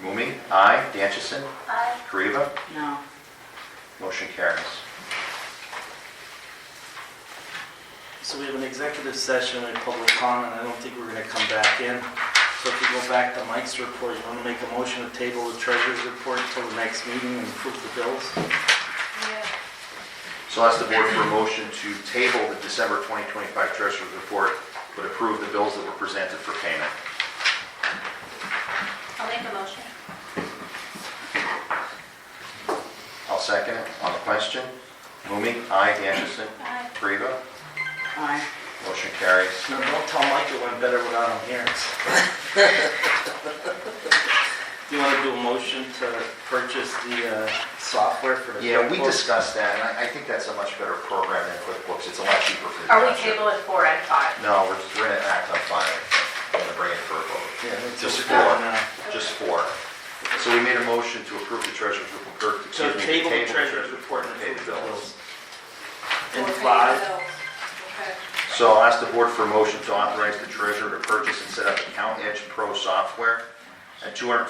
Mumi, aye. Danchison, Aye. Kariba, No. motion carries. So we have an executive session and public comment. I don't think we're going to come back in. So if you go back to Mike's report, you want to make a motion to table the treasurer's report until the next meeting and approve the bills? Yeah. So I'll ask the board for a motion to table the December 2025 treasurer's report, but approve the bills that were presented for payment. I'll make a motion. I'll second it. On the question, Mumi, aye. Danchison, Aye. Kariba, Aye. motion carries. No, don't tell Mike it went better without him here. Do you want to do a motion to purchase the software for the Yeah, we QuickBooks? discussed that, and I think that's a much better program than QuickBooks. It's a lot cheaper for the Are we township. tabling 4 and 5? No, we're going to act on 5. I'm going to bring it for a vote. Yeah, let's Just do 4. that now. Just 4. So we made a motion to approve the treasurer's report. So excuse me, table the table treasurer's report and pay approve the the bills. bills. And 5, Okay. So I'll ask the board for a motion to authorize the treasurer to purchase and set up Account Edge Pro software at $240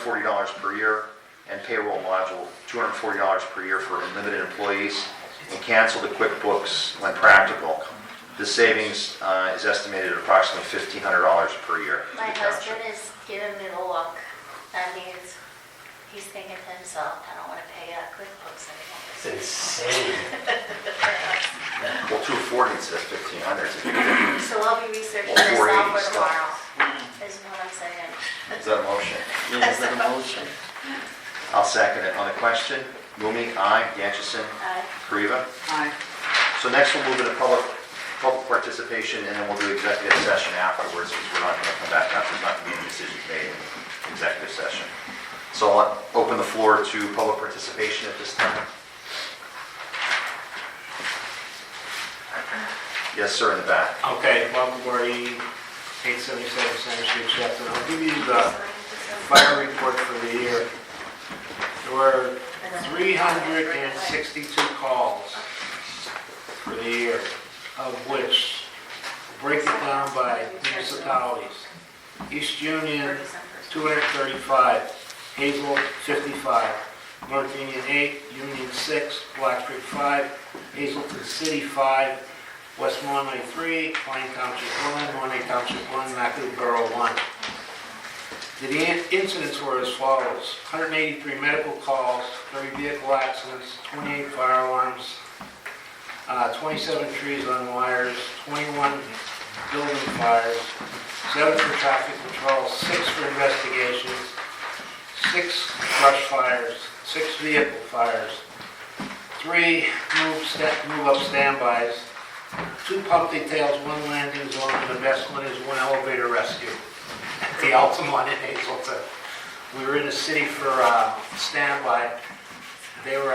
per year and payroll module $240 per year for unlimited employees, and cancel the QuickBooks when practical. The savings is estimated at approximately $1,500 per year. for My the township. husband is giving me the look. That means he's thinking to himself, I don't want to pay QuickBooks anymore. It's insane. Well, 240 instead of 1,500. So I'll be researching Well, this 480 software stuff. tomorrow, is what I'm saying. Is that a motion? yeah, is that a motion? I'll second it. On the question, Mumi, aye. Danchison, Aye. Kariba. Aye. So next we'll move into public participation, and then we'll do executive session afterwards, because we're not going to come back out, there's not going to be any decisions made in executive session. So I'll open the floor to public participation at this time. Yes, sir, in the back. Okay, Bob Gordy, 877 Center Street, Sheffield. I'll give you the fire report for the year. There were 362 calls for the year, of which, break it down by municipalities. East Union, 235, Hazel, 55, North Union 8, Union 6, Blackstreet 5, Hazelton City 5, West Monterey 3, Plain Township 1, Monterey Township 1, Macleod Borough 1. The incidents were as follows: 183 medical calls, 30 vehicle accidents, 28 fire alarms, 27 trees on wires, 21 building fires, 7 for traffic control, 6 for investigations, 6 brush fires, 6 vehicle fires, 3 move-up standbys, 2 pump details, 1 landing zone, and the best one is 1 elevator rescue at the Altamont in Hazelton. We were in the city for standby. They were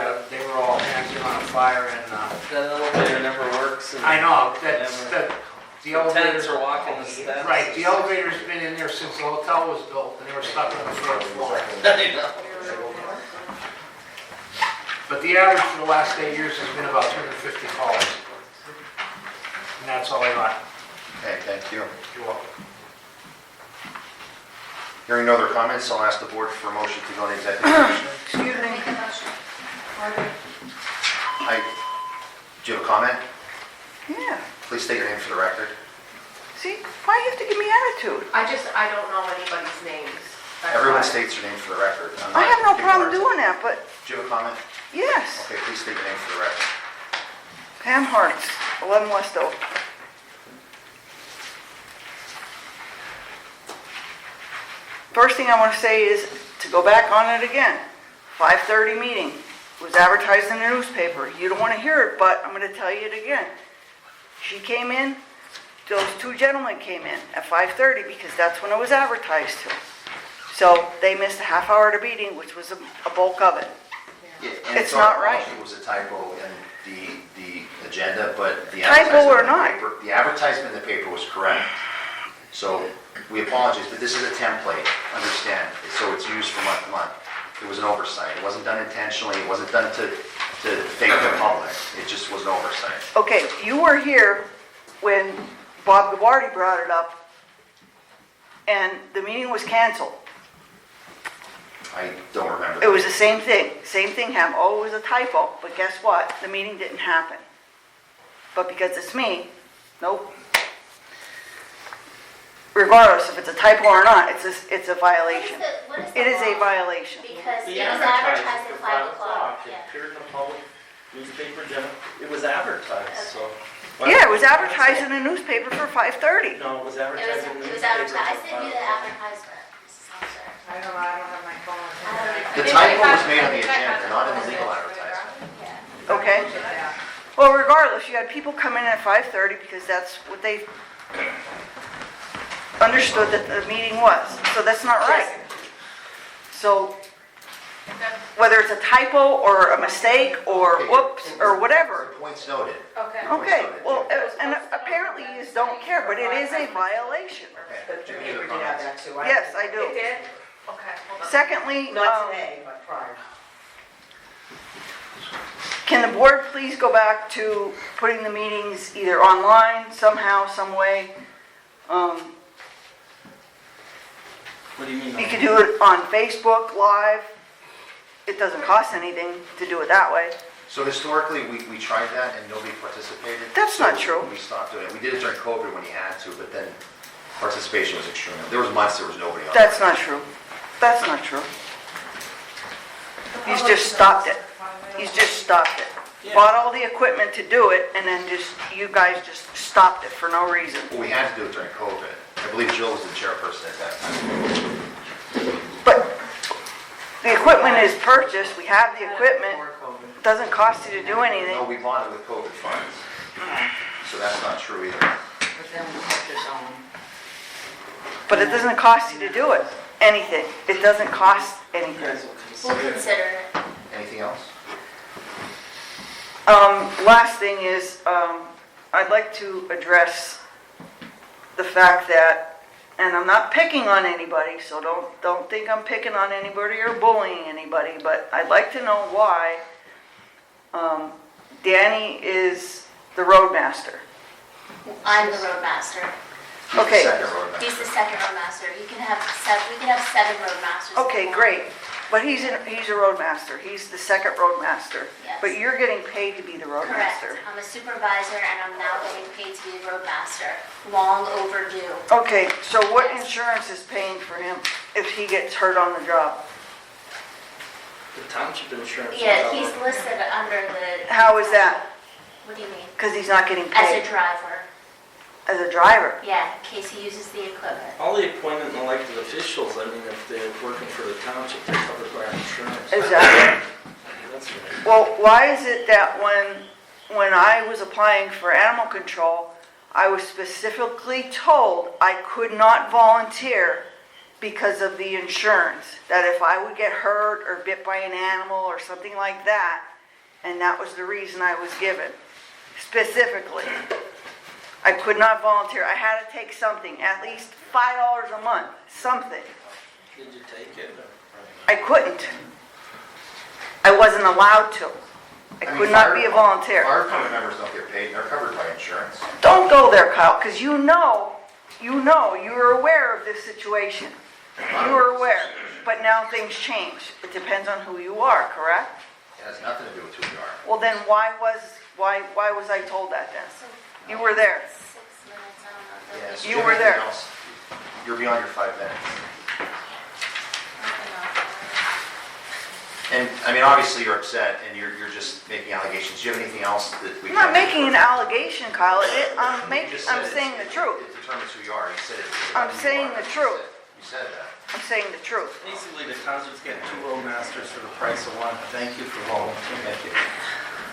all hands in on a fire, and That elevator never works. And I know the tenants elevators are walking the steps. Right, the elevator's been in there since the hotel was built, and they were stuck on the 4th floor. I know. But the average for the last 8 years has been about 250 calls. And that's all I got. Okay, thank you. You're welcome. Hearing no other comments, I'll ask the board for a motion to go into executive session. Excuse me. Make a motion. Do you have a comment? Yeah. Please state your name for the record. See, why you have to give me attitude? I don't know anybody's names. That's Everyone why. states your name for the record. I'm I not have no giving problem words. doing that, but Do you have a comment? yes. Okay, please state your name for the record. Pam Hartz, 11 West Oak. First thing I want to say is to go back on it again. 5:30 meeting was advertised in the newspaper. You don't want to hear it, but I'm going to tell you it again. She came in, those 2 gentlemen came in at 5:30 because that's when it was advertised to. So they missed a half hour of the meeting, which was a bulk of it. Yeah, and It's not our right. fault It was a typo in the agenda, but the Typo or advertisement in the not. paper, the advertisement in the paper was correct. So we apologize, but this is a template, understand? So it's used from month to month. It was an oversight. It wasn't done intentionally. It wasn't done to fake the public. It just was an oversight. Okay, you were here when Bob Gabarty brought it up, and the meeting was canceled. I don't remember. It was the same thing. Same thing happened. Oh, it was a typo. But guess what? The meeting didn't happen. But because it's me, nope. Regardless if it's a typo or not, it's a violation. What is It the is a law? violation. Because The it was advertising advertised for at 5 o'clock. It Yeah. appeared in the public newspaper, it was advertised, so. Yeah, it was advertised in the newspaper for 5:30. No, it was It advertised in the was newspaper. advertised. I for sent you 5 the o'clock. advertisement, Mrs. Hunter. I don't have my phone. I don't even- The typo was made on the agenda, not in the legal advertisement. Yeah. Okay? Well, regardless, you had people come in at 5:30 because that's what they understood that the meeting was. So that's not right. So whether it's a typo or a mistake or whoops or whatever. Points noted. Okay. Okay, well, and apparently you just don't care, but it is a violation. Okay. The paper did have that too. Yes, I It do. did? Okay, hold on. Secondly, Not today, but prior. can the board please go back to putting the meetings either online somehow, some way? What do you mean? You could do it on Facebook Live. It doesn't cost anything to do it that way. So historically, we tried that and nobody participated. That's So not true. We stopped doing it. We did it during COVID when you had to, but then participation was extreme. There was months there was nobody on. That's not true. That's not true. He's just stopped it. He's just stopped it. Bought all the equipment to do it, and then you guys just stopped it for no reason. Well, we had to do it during COVID. I believe Jill was the chairperson at that time. But the equipment is purchased, we have the equipment, Before COVID. it doesn't cost you to do No, anything. we bought it with COVID funds. so that's not true either. But then we have to zone. But it doesn't cost you to do it, anything. It doesn't cost anything. We'll consider it. Anything else? Last thing is, I'd like to address the fact that, and I'm not picking on anybody, so don't think I'm picking on anybody or bullying anybody, but I'd like to know why Danny is the roadmaster. I'm the roadmaster. He's the Okay. second roadmaster. He's the second roadmaster. You can have we can have 7 roadmasters. Okay, great. But he's a roadmaster. He's the second roadmaster. Yes. But you're getting paid to be the Correct. roadmaster. I'm a supervisor and I'm now getting paid to be the roadmaster. Long overdue. Okay, so what insurance is paying for him if he gets hurt on the job? The township insurance. Yeah, he's listed under the. How is that? What do you mean? Because he's not getting As paid a driver. as a driver. Yeah, in case he uses the equipment. All the appointed and elected officials, I mean, if they're working for the township, they're covered by our insurance. Exactly. That's right. Well, why is it that when I was applying for animal control, I was specifically told I could not volunteer because of the insurance? That if I would get hurt or bit by an animal or something like that, and that was the reason I was given, specifically. I could not volunteer. I had to take something, at least $5 a month, something. Did you take it? I couldn't. I wasn't allowed to. I mean, could not be a volunteer. Fire department members don't get paid, they're covered by insurance. Don't go there, Kyle, because you know, you're aware of this situation. You are aware, but now things change. It depends on who you are, correct? It has nothing to do with who you are. Well, then why was I told that then? You were there. 6 minutes, I don't know. Yes. You were there. You're beyond your 5 minutes. And, I mean, obviously you're upset and you're just making allegations. Do you have anything else that we I'm not can- making an allegation, Kyle. I'm You just said saying the truth. It determines who you are. You said it. I'm saying the truth. You said that. I'm saying the truth. Basically, the township's getting 2 roadmasters for the price of 1. Thank you for volunteering. Thank you.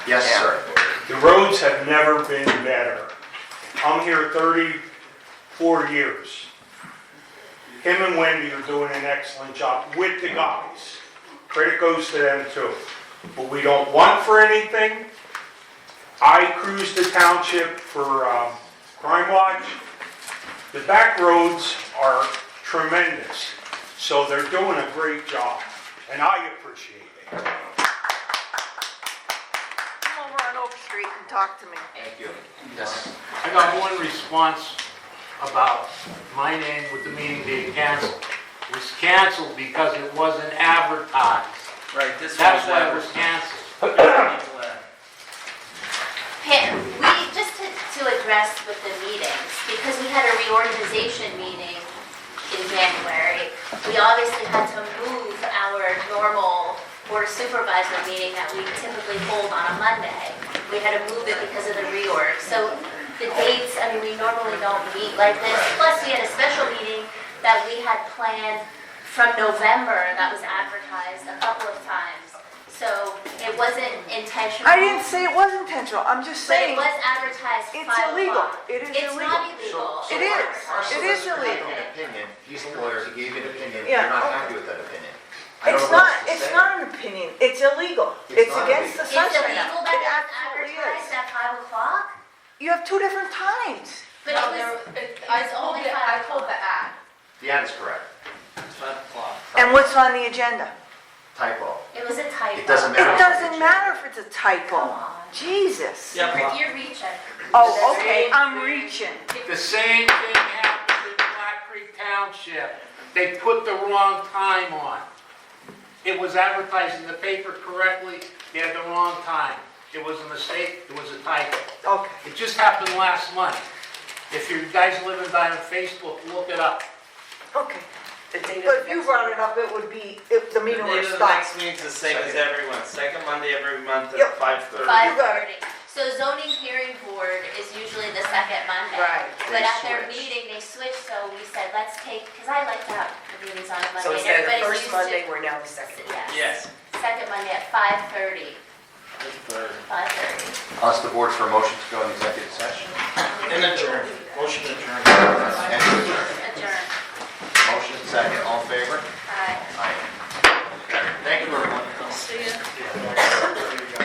Yes, sir. The roads have never been better. I'm here 34 years. Him and Wendy are doing an excellent job with the guys. Credit goes to them too. But we don't want for anything. I cruise the township for Crime Watch. The back roads are tremendous. So they're doing a great job. And I appreciate it. Come over on Oak Street and talk to me. Thank you. Yes. I got one response about my name with the meeting being canceled. It was canceled because it wasn't advertised. Right, this That's one's why it was canceled. We, just to address with the meetings, because we had a reorganization meeting in January, we obviously had to move our normal board of supervisor meeting that we typically hold on a Monday. We had to move it because of the reorg. So the dates, I mean, we normally don't meet like this. Plus, we had a special meeting that we had planned from November that was advertised a couple of times. So it wasn't intentional. I didn't say it was intentional. I'm just But it saying was advertised it's 5 illegal. o'clock. It is It's illegal. not illegal. It is. Our It is solicitor gave illegal. an opinion. He's the lawyer. He gave you an opinion. Yeah, You're not okay. happy with that opinion. I don't It's know what not, else to it's say. not an opinion. It's illegal. It's It's not against the It's Sunshine illegal Act. that It it's absolutely advertised is. at 5 o'clock? You have 2 different times. But it was, I it's told only it, 5 I told the o'clock. ad. The ad is correct. It's 5 o'clock. And what's on the agenda? Typo. It was a typo. It doesn't It matter. doesn't matter if it's a Come typo. on. Jesus. Yeah, but You're reaching. Oh, okay, I'm reaching. The same thing happened in Black Creek Township. They put the wrong time on. It was advertised in the paper correctly, they had the wrong time. It was a mistake, it was a typo. Okay. It just happened last month. If you guys live and die on Facebook, look it up. Okay. But if you brought it up, it would be, if the meeting would The stop. next meeting's the same as everyone, second Monday every month Yep. at 5:30. 5:30. So zoning hearing board is usually the second Monday. Right. But They at their switch. meeting, they switched, so we said, let's take, because I like to have the meetings on a Monday. So and instead of the everybody's first used to- Monday, we're now the second. Yes. Yes. Second Monday at 5:30. That's third. 5:30. I'll ask the board for a motion to go into executive session. And adjourn. Motion adjourned. And Adjourn. motion second, all in favor?